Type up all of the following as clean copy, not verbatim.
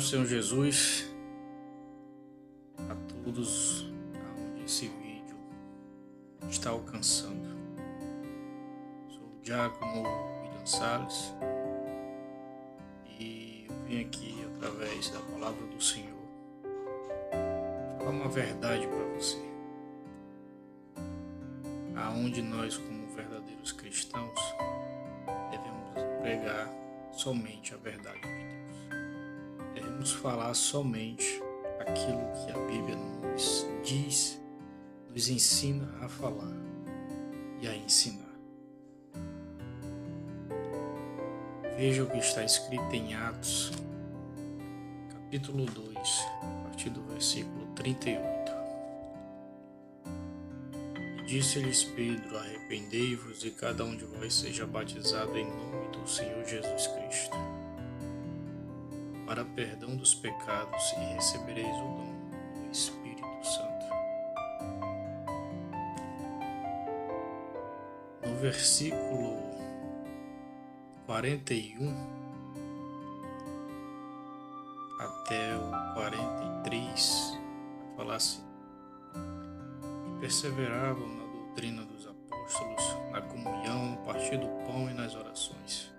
do Senhor Jesus a todos aonde esse vídeo está alcançando. Sou o diácono William Salles e eu vim aqui através da palavra do Senhor falar uma verdade para você, aonde nós, como verdadeiros cristãos, devemos pregar somente a verdade de Deus. Devemos falar somente aquilo que a Bíblia nos diz, nos ensina a falar e a ensinar. Veja o que está escrito em Atos, capítulo 2, a partir do versículo 38. E disse-lhes Pedro: arrependei-vos e cada um de vós seja batizado em nome do Senhor Jesus Cristo, para perdão dos pecados, e recebereis o dom do Espírito Santo. No versículo 41 até o 43, vai falar assim: e perseveravam na doutrina dos apóstolos, na comunhão, no partir do pão e nas orações.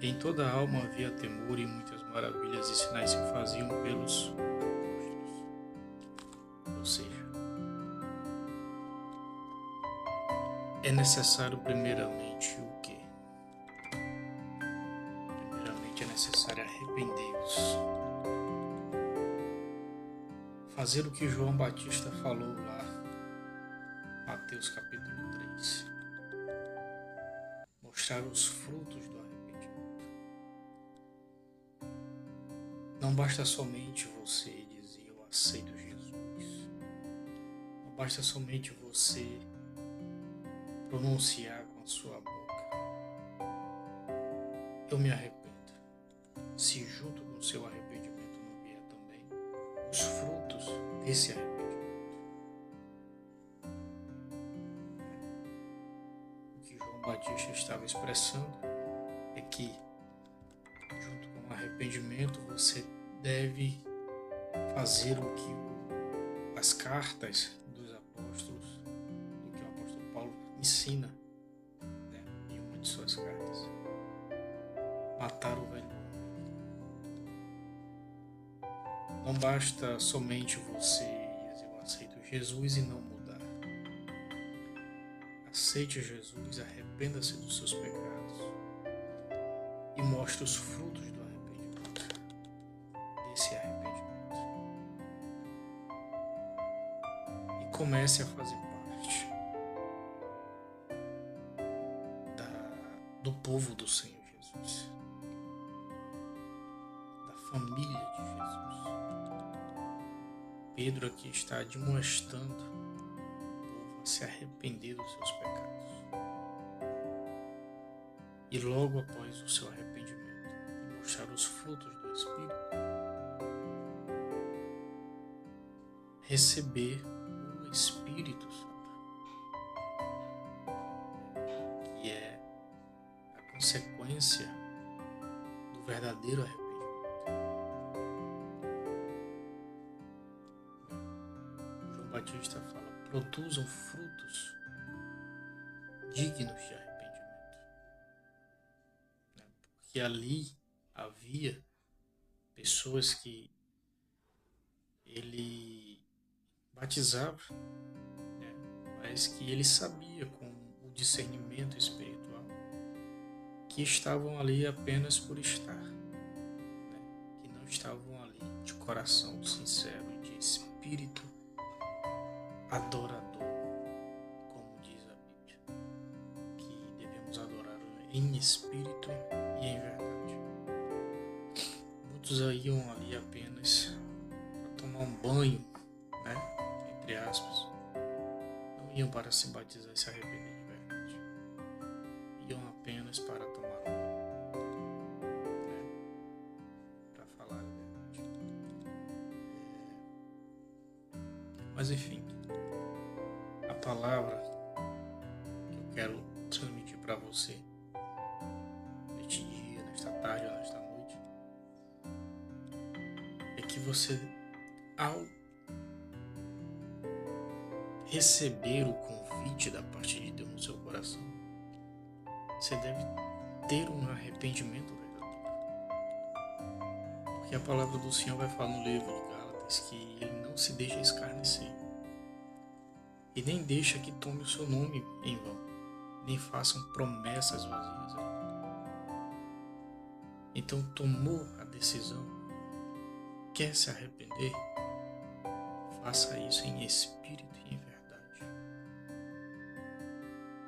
Em toda a alma havia temor, e muitas maravilhas e sinais se faziam pelos apóstolos. Ou seja, é necessário primeiramente o quê? Primeiramente é necessário arrepender-vos. Fazer o que João Batista falou lá, Mateus capítulo 3. Mostrar os frutos do arrependimento. Não basta somente você dizer eu aceito Jesus. Não basta somente você pronunciar com a sua boca eu me arrependo. Se junto com o seu arrependimento não vier também os frutos desse arrependimento. O que João Batista estava expressando é que junto com o arrependimento você deve fazer o que as cartas dos apóstolos, o que o apóstolo Paulo ensina, né, em uma de suas cartas: matar o velho homem. Não basta somente você dizer eu aceito Jesus e não mudar. Aceite Jesus, arrependa-se dos seus pecados e mostre os frutos do arrependimento, desse arrependimento. E comece a fazer parte do povo do Senhor Jesus, da família de Jesus. Pedro aqui está admoestando o povo a se arrepender dos seus pecados. E logo após o seu arrependimento e mostrar os frutos do Espírito, receber o Espírito Santo, que é a consequência do verdadeiro arrependimento. João Batista fala: produzam frutos dignos de arrependimento. Porque ali havia pessoas que ele batizava, né, mas que ele sabia com o discernimento espiritual que estavam ali apenas por estar, né, que não estavam ali de coração sincero e de espírito adorador, como diz a Bíblia, que devemos adorar em espírito e em verdade. Muitos iam ali apenas para tomar um banho, né, entre aspas. Não iam para se batizar e se arrepender de verdade. Iam apenas para tomar um banho, né, para falar a verdade. Mas enfim, a palavra que eu quero transmitir para você neste dia, nesta tarde ou nesta noite, que você, ao receber o convite da parte de Deus no seu coração, você deve ter um arrependimento verdadeiro. Porque a palavra do Senhor vai falar no livro de Gálatas que Ele não se deixa escarnecer. E nem deixa que tome o seu nome em vão, nem façam promessas vazias. Então tomou a decisão, quer se arrepender, faça isso em espírito e em verdade.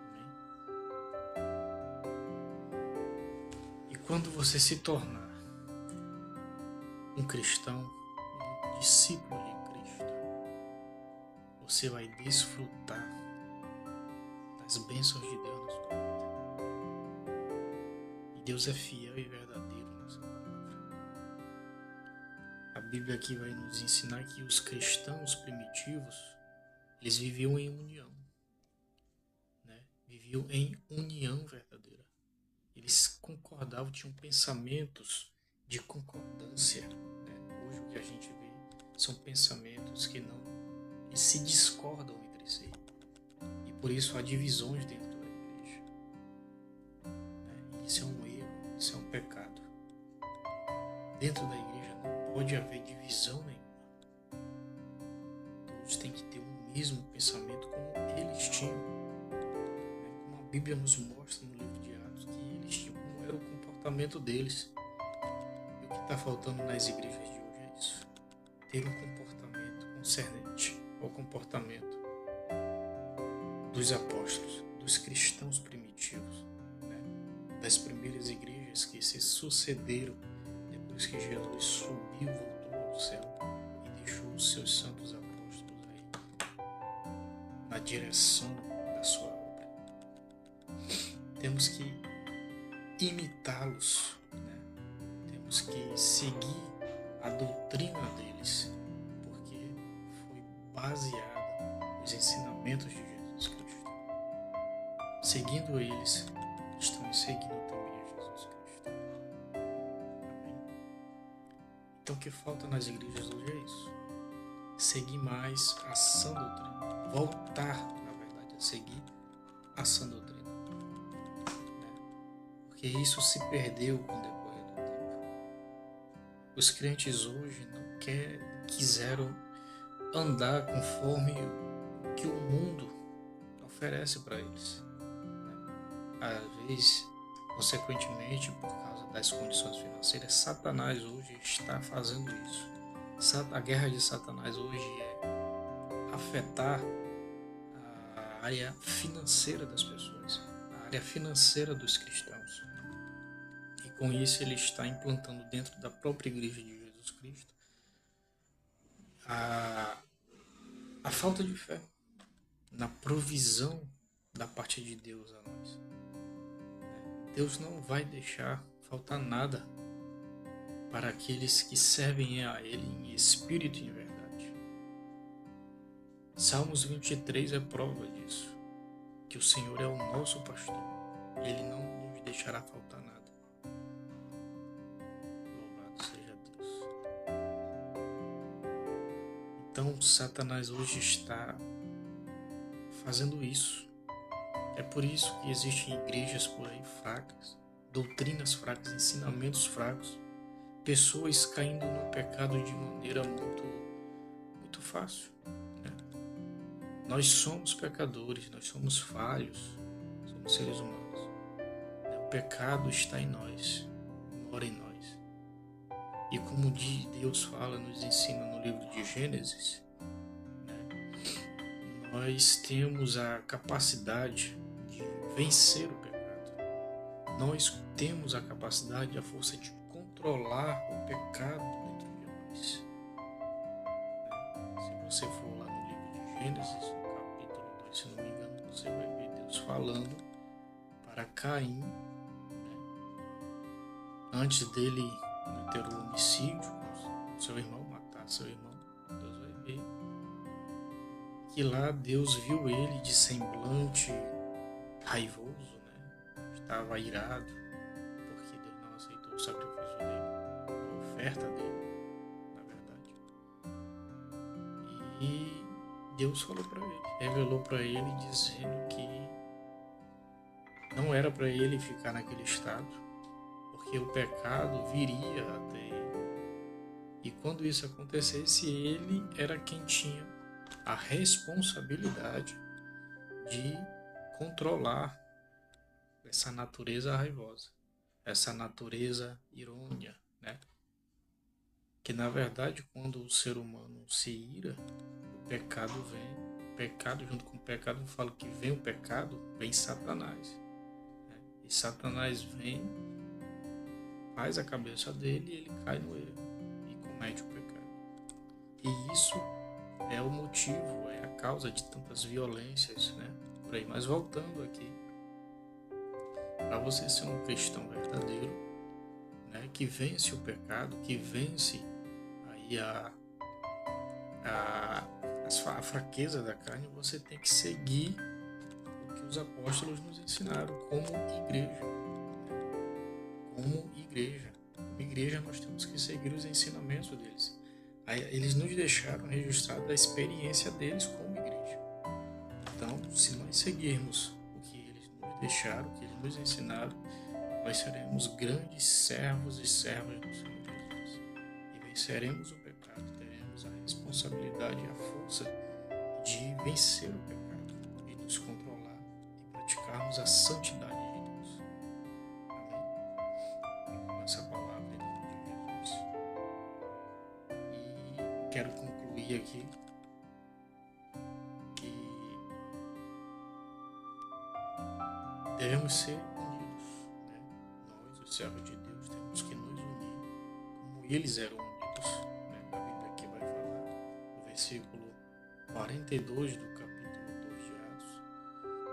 Amém? E quando você se tornar um cristão, um discípulo de Cristo, você vai desfrutar das bênçãos de Deus na sua vida. E Deus é fiel e verdadeiro nessa palavra. A Bíblia aqui vai nos ensinar que os cristãos primitivos, eles viviam em união, né? Viviam em união verdadeira. Eles concordavam, tinham pensamentos de concordância, né? Hoje o que a gente vê são pensamentos que se discordam entre si. E por isso há divisões dentro da igreja. Isso é um erro, isso é um pecado. Dentro da igreja não pode haver divisão nenhuma. Todos têm que ter o mesmo pensamento como eles tinham. Como a Bíblia nos mostra no livro de Atos, que eles tinham, como era o comportamento deles. E o que está faltando nas igrejas de hoje é isso. Ter um comportamento concernente ao comportamento dos apóstolos, dos cristãos primitivos, né? Das primeiras igrejas que se sucederam depois que Jesus subiu, voltou ao céu e deixou os seus santos apóstolos aí na direção da sua obra. Temos que imitá-los, né? Temos que seguir a doutrina deles, porque foi baseada nos ensinamentos de Jesus Cristo. Seguindo eles, estamos seguindo também a Jesus Cristo. Amém? Então o que falta nas igrejas hoje é isso. Seguir mais a sã doutrina. Voltar, na verdade, a seguir a sã doutrina. Porque isso se perdeu com o decorrer do tempo. Os crentes hoje não quiseram andar conforme o que o mundo oferece para eles. Às vezes, consequentemente, por causa das condições financeiras, Satanás hoje está fazendo isso. A guerra de Satanás hoje é afetar a área financeira das pessoas, a área financeira dos cristãos. E com isso ele está implantando dentro da própria igreja de Jesus Cristo a falta de fé na provisão da parte de Deus a nós. Deus não vai deixar faltar nada para aqueles que servem a Ele em espírito e em verdade. Salmos 23 é prova disso, que o Senhor é o nosso pastor, e Ele não nos deixará faltar nada. Louvado seja Deus. Então Satanás hoje está fazendo isso. É por isso que existem igrejas por aí fracas, doutrinas fracas, ensinamentos fracos, pessoas caindo no pecado de maneira muito fácil, né? Nós somos pecadores, nós somos falhos, somos seres humanos. O pecado está em nós, mora em nós. E como Deus fala, nos ensina no livro de Gênesis, nós temos a capacidade de vencer o pecado. Nós temos a capacidade, a força de controlar o pecado dentro de nós. Se você for lá no livro de Gênesis, no capítulo 2, se não me engano, você vai ver Deus falando para Caim, antes dele cometer o homicídio com seu irmão, matar seu irmão. Deus vai ver que lá Deus viu ele de semblante raivoso, né? Estava irado, porque Deus não aceitou o sacrifício dele, a oferta dele, na verdade. E Deus falou para ele, revelou para ele, dizendo que não era para ele ficar naquele estado, porque o pecado viria até ele. E quando isso acontecesse, ele era quem tinha a responsabilidade de controlar essa natureza raivosa, essa natureza irônica, né? Que na verdade, quando o ser humano se ira, o pecado vem. O pecado, junto com o pecado, eu falo que vem o pecado, vem Satanás. Né? E Satanás vem, faz a cabeça dele e ele cai no erro e comete o pecado. E isso é o motivo, é a causa de tantas violências, né? Por aí. Mas voltando aqui, para você ser um cristão verdadeiro, né? Que vence o pecado, que vence aí a fraqueza da carne, você tem que seguir o que os apóstolos nos ensinaram como igreja. Como igreja. Como igreja, nós temos que seguir os ensinamentos deles. Aí, eles nos deixaram registrada a experiência deles como igreja. Então, se nós seguirmos o que eles nos deixaram, o que eles nos ensinaram, nós seremos grandes servos e servas do Senhor Jesus. E venceremos o pecado, teremos a responsabilidade e a força de vencer o pecado e nos controlar e praticarmos a santidade de Deus. Amém? Com essa palavra em nome de Jesus. E quero concluir aqui que devemos ser unidos, né? Nós, os servos de Deus, temos que nos unir como eles eram unidos, né? A Bíblia aqui vai falar no versículo 42 do capítulo 2 de Atos,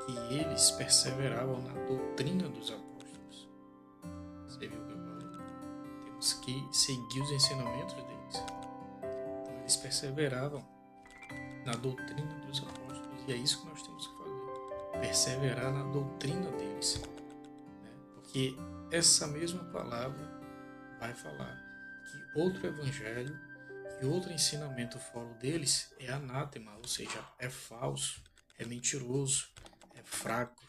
que eles perseveravam na doutrina dos apóstolos. Você viu que agora temos que seguir os ensinamentos deles. Então eles perseveravam na doutrina dos apóstolos, e é isso que nós temos que fazer, perseverar na doutrina deles, né? Porque essa mesma palavra vai falar que outro evangelho, que outro ensinamento fora deles é anátema, ou seja, é falso, é mentiroso, é fraco.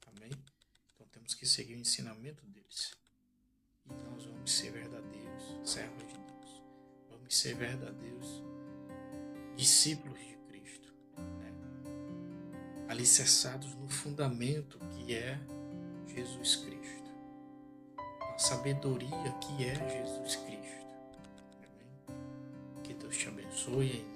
Amém? Então temos que seguir o ensinamento deles. E nós vamos ser verdadeiros servos de Deus. Vamos ser verdadeiros discípulos de Cristo, né? Alicerçados no fundamento que é Jesus Cristo. A sabedoria que é Jesus Cristo. Amém? Que Deus te abençoe em